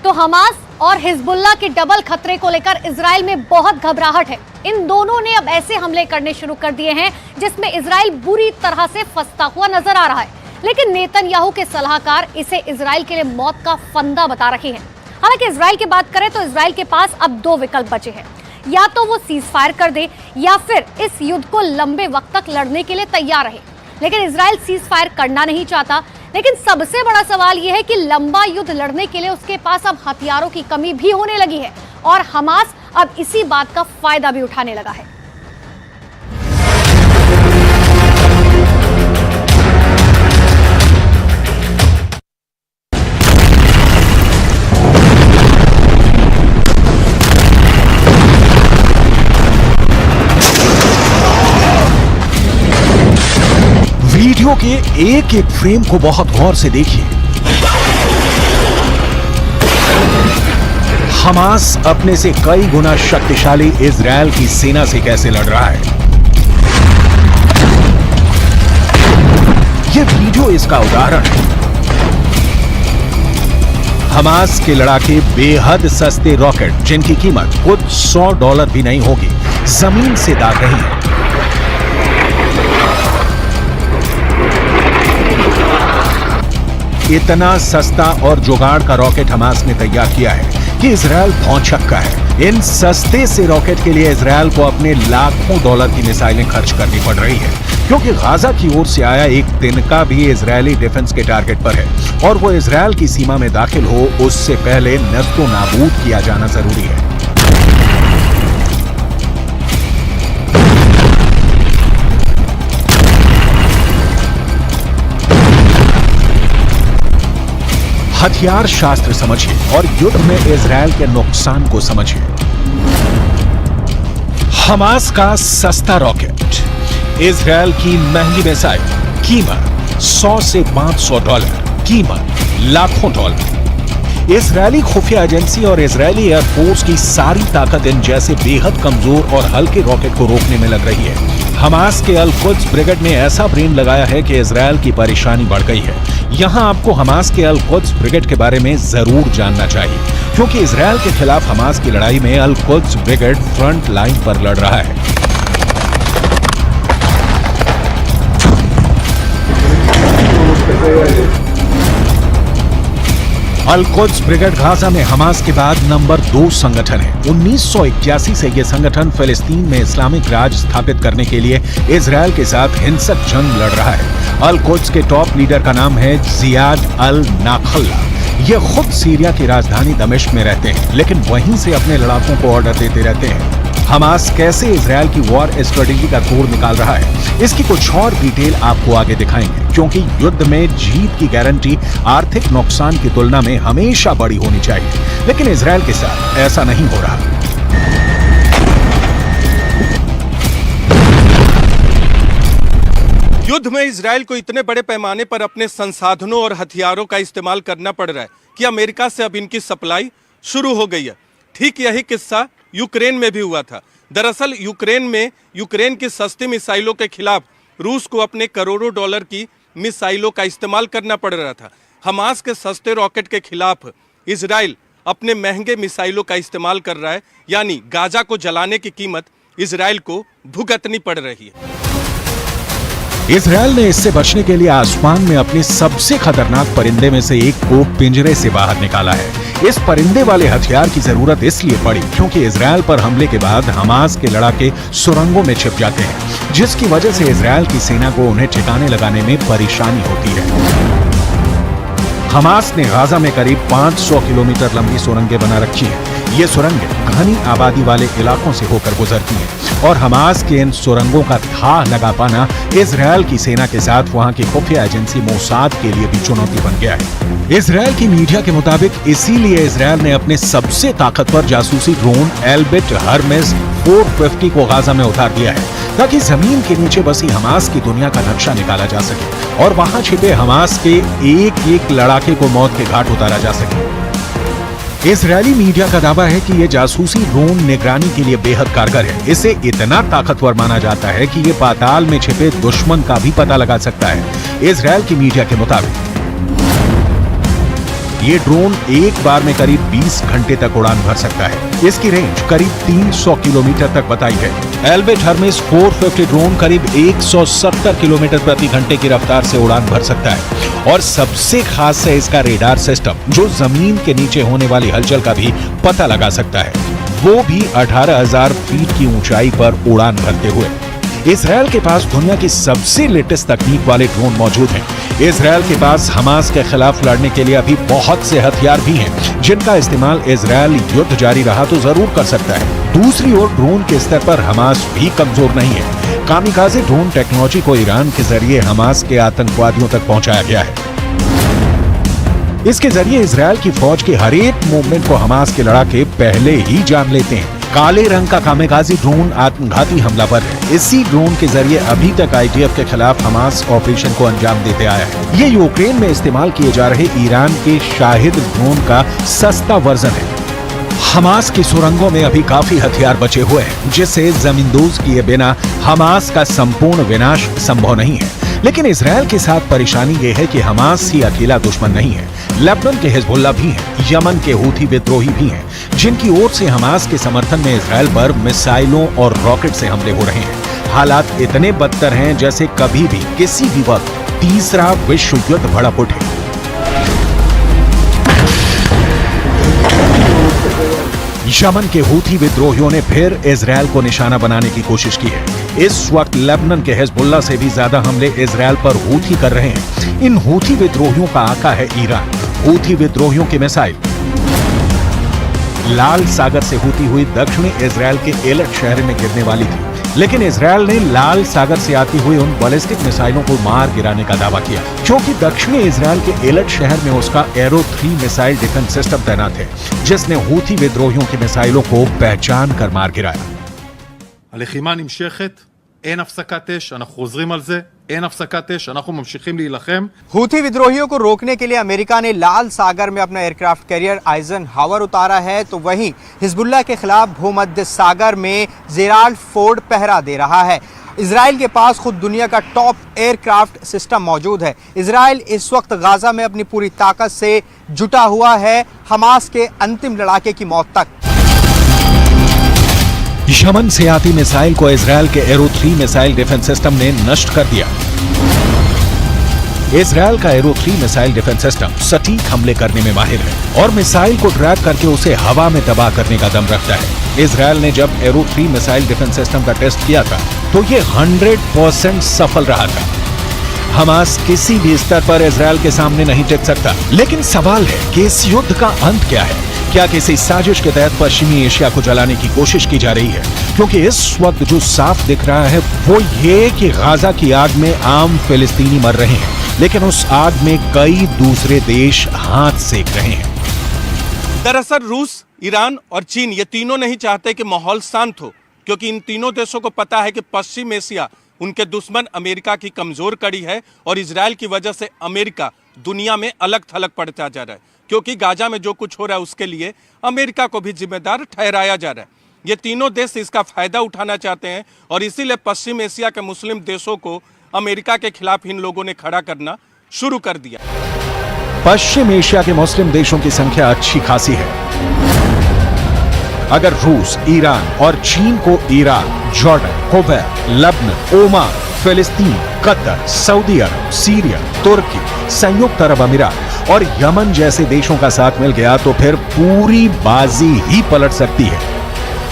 तो हमास और हिजबुल्लाह के डबल खतरे को लेकर इजराइल में बहुत घबराहट है। इन दोनों ने अब ऐसे हमले करने शुरू कर दिए हैं जिसमें इजराइल बुरी तरह से फंसता हुआ नजर आ रहा है। लेकिन नेतन्याहू के सलाहकार इसे इजराइल के लिए मौत का फंदा बता रहे हैं। हालांकि इजराइल की बात करें तो इजराइल के पास अब दो विकल्प बचे हैं, या तो वो सीज फायर कर दे या फिर इस युद्ध को लंबे वक्त तक लड़ने के लिए तैयार रहे। लेकिन इजराइल सीज फायर करना नहीं चाहता। लेकिन सबसे बड़ा सवाल यह है कि लंबा युद्ध लड़ने के लिए उसके पास अब हथियारों की कमी भी होने लगी है और हमास अब इसी बात का फायदा भी उठाने लगा है। वीडियो के एक एक फ्रेम को बहुत गौर से देखिए। हमास अपने से कई गुना शक्तिशाली इजराइल की सेना से कैसे लड़ रहा है, यह वीडियो इसका उदाहरण है। हमास के लड़ाके बेहद सस्ते रॉकेट, जिनकी कीमत खुद $100 भी नहीं होगी, जमीन से दाग रही है। इतना सस्ता और जुगाड़ का रॉकेट हमास ने तैयार किया है कि इजराइल भौंचक्का है। इन सस्ते से रॉकेट के लिए इजराइल को अपने लाखों डॉलर की मिसाइलें खर्च करनी पड़ रही है, क्योंकि गाजा की ओर से आया एक तिनका भी इजरायली डिफेंस के टारगेट पर है और वो इजराइल की सीमा में दाखिल हो उससे पहले नस्तो नाबूद किया जाना जरूरी है। हथियार शास्त्र समझिए और युद्ध में इजराइल के नुकसान को समझिए। हमास का सस्ता रॉकेट, इजराइल की महंगी मिसाइल, कीमत $100 से $500, कीमत लाखों डॉलर। इजरायली खुफिया एजेंसी और इजरायली एयरफोर्स की सारी ताकत इन जैसे बेहद कमजोर और हल्के रॉकेट को रोकने में लग रही है। हमास के अल कुद्स ब्रिगेड ने ऐसा ब्रेन लगाया है कि इजराइल की परेशानी बढ़ गई है। यहां आपको हमास के अल कुद्स ब्रिगेड के बारे में जरूर जानना चाहिए, क्योंकि इजराइल के खिलाफ हमास की लड़ाई में अल कुद्स ब्रिगेड फ्रंट लाइन पर लड़ रहा है। अल कुद्स ब्रिगेड गाजा में हमास के बाद नंबर 2 संगठन है। 1981 से यह संगठन फिलिस्तीन में इस्लामिक राज स्थापित करने के लिए इजराइल के साथ हिंसक जंग लड़ रहा है। अल कुद्स के टॉप लीडर का नाम है जियाद अल नाखल्ला। ये खुद सीरिया की राजधानी दमिश्क में रहते हैं, लेकिन वहीं से अपने लड़ाकों को ऑर्डर देते रहते हैं। हमास कैसे इजराइल की वॉर स्ट्रेटेजी का तोड़ निकाल रहा है, इसकी कुछ और डिटेल आपको आगे दिखाएंगे, क्योंकि युद्ध में जीत की गारंटी आर्थिक नुकसान की तुलना में हमेशा बड़ी होनी चाहिए। लेकिन इजराइल के साथ ऐसा नहीं हो रहा। युद्ध में इजराइल को इतने बड़े पैमाने पर अपने संसाधनों और हथियारों का इस्तेमाल करना पड़ रहा है कि अमेरिका से अब इनकी सप्लाई शुरू हो गई है। ठीक यही किस्सा यूक्रेन में भी हुआ था। दरअसल यूक्रेन में यूक्रेन की सस्ती मिसाइलों के खिलाफ रूस को अपने करोड़ों डॉलर की मिसाइलों का इस्तेमाल करना पड़ रहा था। हमास के सस्ते रॉकेट के खिलाफ इजराइल अपने महंगे मिसाइलों का इस्तेमाल कर रहा है, यानी गाजा को जलाने की कीमत इजराइल को भुगतनी पड़ रही है। इजराइल ने इससे बचने के लिए आसमान में अपने सबसे खतरनाक परिंदे में से एक को पिंजरे से बाहर निकाला है। इस परिंदे वाले हथियार की जरूरत इसलिए पड़ी क्योंकि इजराइल पर हमले के बाद हमास के लड़ाके सुरंगों में छिप जाते हैं, जिसकी वजह से इजराइल की सेना को उन्हें ठिकाने लगाने में परेशानी होती है। हमास ने गाजा में करीब 500 किलोमीटर लंबी सुरंगें बना रखी हैं। ये सुरंगें घनी आबादी वाले इलाकों से होकर गुजरती हैं और हमास के इन सुरंगों का था लगा पाना इजराइल की सेना के साथ वहां की खुफिया एजेंसी मोसाद के लिए भी चुनौती बन गया है। इजराइल की मीडिया के मुताबिक इसीलिए इजराइल ने अपने सबसे ताकतवर जासूसी ड्रोन एल्बिट हर्मेस 450 को गाजा में उतार दिया है, ताकि जमीन के नीचे बसी हमास की दुनिया का नक्शा निकाला जा सके और वहां छिपे हमास के एक एक लड़ाके को मौत के घाट उतारा जा सके। इजरायली मीडिया का दावा है कि ये जासूसी ड्रोन निगरानी के लिए बेहद कारगर है। इसे इतना ताकतवर माना जाता है कि ये पाताल में छिपे दुश्मन का भी पता लगा सकता है। इजराइल की मीडिया के मुताबिक ये ड्रोन एक बार में करीब 20 घंटे तक उड़ान भर सकता है। इसकी रेंज करीब 300 किलोमीटर तक बताई है। एल्बिट हर्मेस 450 ड्रोन करीब 170 किलोमीटर प्रति घंटे की रफ्तार से उड़ान भर सकता है। और सबसे खास है इसका रेडार सिस्टम, जो जमीन के नीचे होने वाली हलचल का भी पता लगा सकता है, वो भी 18,000 फीट की ऊंचाई पर उड़ान भरते हुए। इजरायल के पास दुनिया की सबसे लेटेस्ट तकनीक वाले ड्रोन मौजूद हैं। इजरायल के पास हमास के खिलाफ लड़ने के लिए अभी बहुत से हथियार भी हैं, जिनका इस्तेमाल इजरायल युद्ध जारी रहा तो जरूर कर सकता है। दूसरी ओर ड्रोन के स्तर पर हमास भी कमजोर नहीं है। कामिकाज़े ड्रोन टेक्नोलॉजी को ईरान के जरिए हमास के आतंकवादियों तक पहुंचाया गया है। इसके जरिए इजरायल की फौज के हर एक मूवमेंट को हमास के लड़ाके पहले ही जान लेते हैं। काले रंग का कामिकाज़ी ड्रोन आत्मघाती हमलावर है। इसी ड्रोन के जरिए अभी तक आईडीएफ के खिलाफ हमास ऑपरेशन को अंजाम देते आया है। ये यूक्रेन में इस्तेमाल किए जा रहे ईरान के शाहिद ड्रोन का सस्ता वर्जन है। हमास की सुरंगों में अभी काफी हथियार बचे हुए हैं, जिससे जमींदोज किए बिना हमास का संपूर्ण विनाश संभव नहीं है। लेकिन इजरायल के साथ परेशानी यह है कि हमास ही अकेला दुश्मन नहीं है। लेबनान के हिजबुल्लाह भी हैं, यमन के हूथी विद्रोही भी हैं, जिनकी ओर से हमास के समर्थन में इजरायल पर मिसाइलों और रॉकेट से हमले हो रहे हैं। हालात इतने बदतर हैं जैसे कभी भी किसी भी वक्त तीसरा विश्व युद्ध भड़क उठे। यमन के हूथी विद्रोहियों ने फिर इजरायल को निशाना बनाने की कोशिश की है। इस वक्त लेबनान के हिजबुल्लाह से भी ज्यादा हमले इजरायल पर हूथी कर रहे हैं। इन हूथी विद्रोहियों का आका है ईरान। हूथी विद्रोहियों की मिसाइल लाल सागर से होती हुई दक्षिणी इजरायल के एलट शहर में गिरने वाली थी, लेकिन इजरायल ने लाल सागर से आती हुई उन बैलिस्टिक मिसाइलों को मार गिराने का दावा किया, क्योंकि दक्षिणी इजरायल के एलट शहर में उसका एरो 3 मिसाइल डिफेंस सिस्टम तैनात है, जिसने हूथी विद्रोहियों की मिसाइलों को पहचान कर मार गिराया। הלחימה נמשכת, אין הפסקת אש, אנחנו חוזרים על זה, אין הפסקת אש, אנחנו ממשיכים להילחם. हूथी विद्रोहियों को रोकने के लिए अमेरिका ने लाल सागर में अपना एयरक्राफ्ट कैरियर आइजनहावर उतारा है, तो वहीं हिजबुल्लाह के खिलाफ भूमध्य सागर में जेराल्ड फोर्ड पहरा दे रहा है। इजराइल के पास खुद दुनिया का टॉप एयरक्राफ्ट सिस्टम मौजूद है। इजराइल इस वक्त गाजा में अपनी पूरी ताकत से जुटा हुआ है हमास के अंतिम लड़ाके की मौत तक। यमन से आती मिसाइल को इजरायल के एरो 3 मिसाइल डिफेंस सिस्टम ने नष्ट कर दिया। इजरायल का एरो 3 मिसाइल डिफेंस सिस्टम सटीक हमले करने में माहिर है और मिसाइल को ट्रैक करके उसे हवा में तबाह करने का दम रखता है। इजरायल ने जब एरो 3 मिसाइल डिफेंस सिस्टम का टेस्ट किया था तो ये 100% सफल रहा था। हमास किसी भी स्तर पर इजरायल के सामने नहीं टिक सकता। लेकिन सवाल है कि इस युद्ध का अंत क्या है? क्या किसी साजिश के तहत पश्चिमी एशिया को जलाने की कोशिश की जा रही है? क्योंकि इस वक्त जो साफ दिख रहा है वो ये कि गाजा की आग में आम फिलिस्तीनी मर रहे हैं, लेकिन उस आग में कई दूसरे देश हाथ सेक रहे हैं। दरअसल रूस, ईरान और चीन ये तीनों नहीं चाहते कि माहौल शांत हो, क्योंकि इन तीनों देशों को पता है कि पश्चिम एशिया उनके दुश्मन अमेरिका की कमजोर कड़ी है और इजरायल की वजह से अमेरिका दुनिया में अलग थलग पड़ता जा रहा है, क्योंकि गाजा में जो कुछ हो रहा है उसके लिए अमेरिका को भी जिम्मेदार ठहराया जा रहा है। ये तीनों देश इसका फायदा उठाना चाहते हैं और इसीलिए पश्चिम एशिया के मुस्लिम देशों को अमेरिका के खिलाफ इन लोगों ने खड़ा करना शुरू कर दिया। पश्चिम एशिया के मुस्लिम देशों की संख्या अच्छी खासी है। अगर रूस, ईरान और चीन को Iraq, Jordan, Kuwait, Lebanon, Oman, फिलिस्तीन, कतर, सऊदी अरब, सीरिया, तुर्की, संयुक्त अरब अमीरात और यमन जैसे देशों का साथ मिल गया तो फिर पूरी बाजी ही पलट सकती है।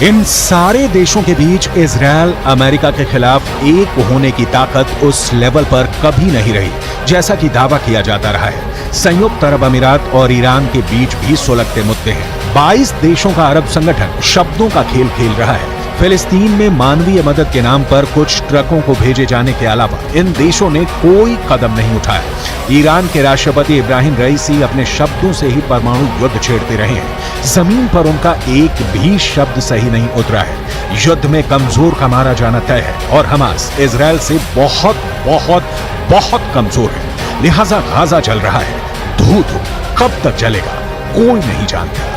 इन सारे देशों के बीच इजरायल अमेरिका के खिलाफ एक होने की ताकत उस लेवल पर कभी नहीं रही, जैसा कि दावा किया जाता रहा है। संयुक्त अरब अमीरात और ईरान के बीच भी सुलगते मुद्दे हैं। 22 देशों का अरब संगठन शब्दों का खेल खेल रहा है। फिलिस्तीन में मानवीय मदद के नाम पर कुछ ट्रकों को भेजे जाने के अलावा इन देशों ने कोई कदम नहीं उठाया। ईरान के राष्ट्रपति इब्राहिम रईसी अपने शब्दों से ही परमाणु युद्ध छेड़ते रहे हैं। जमीन पर उनका एक भी शब्द सही नहीं उतरा है। युद्ध में कमजोर का मारा जाना तय है और हमास इजरायल से बहुत बहुत बहुत कमजोर है। लिहाजा गाजा जल रहा है। धू कब तक जलेगा कोई नहीं जानता।